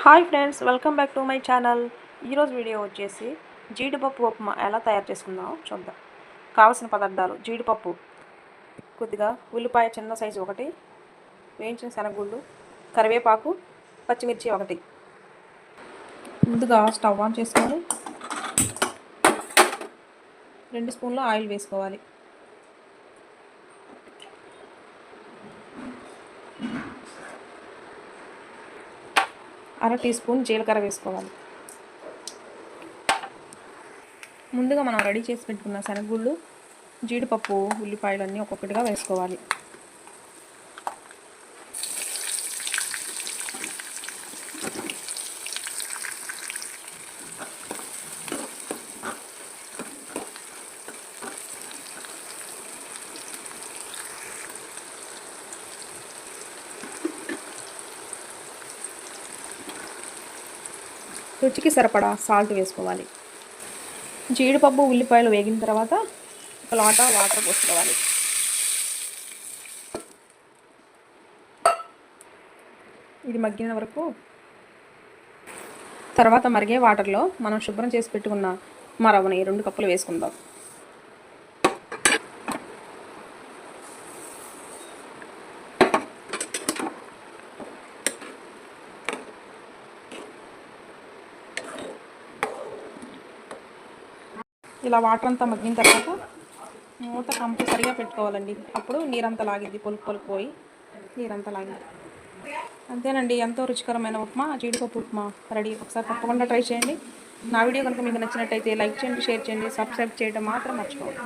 Hi friends, welcome back to my channel. ఈరోజు video వచ్చేసి జీడిపప్పు ఉప్మా ఎలా తయారు చేసుకుందామో చూద్దాం. కావాల్సిన పదార్థాలు: జీడిపప్పు కొద్దిగా, ఉల్లిపాయ చిన్న సైజు ఒకటి, వేయించిన శనగగుళ్ళు, కరివేపాకు, పచ్చిమిర్చి ఒకటి. ముందుగా స్టవ్ ఆన్ చేసుకొని 2 స్పూన్ల ఆయిల్ వేసుకోవాలి. అర టీ స్పూన్ జీలకర్ర వేసుకోవాలి. ముందుగా మనం రెడీ చేసి పెట్టుకున్న శనగగుళ్ళు, జీడిపప్పు, ఉల్లిపాయలు అన్నీ ఒక్కొక్కటిగా వేసుకోవాలి. రుచికి సరిపడా సాల్ట్ వేసుకోవాలి. జీడిపప్పు, ఉల్లిపాయలు వేగిన తర్వాత ఒక లోట వాటర్ పోసుకోవాలి. ఇది మగ్గిన వరకు తర్వాత మరిగే వాటర్లో మనం శుభ్రం చేసి పెట్టుకున్న రవ్వని 2 కప్పులు వేసుకుందాం. ఇలా వాటర్ అంతా మగ్గిన తర్వాత మూత కంపల్సరిగా పెట్టుకోవాలండి. అప్పుడు నీరంతా లాగింది, పొలుపు పోయి నీరంతా లాగింది. అంతేనండి, ఎంతో రుచికరమైన ఉప్మా, జీడిపప్పు ఉప్మా రెడీ. ఒకసారి తప్పకుండా ట్రై చేయండి. నా వీడియో కనుక మీకు నచ్చినట్టయితే లైక్ చేయండి, షేర్ చేయండి, సబ్స్క్రైబ్ చేయడం మాత్రం మర్చిపోండి.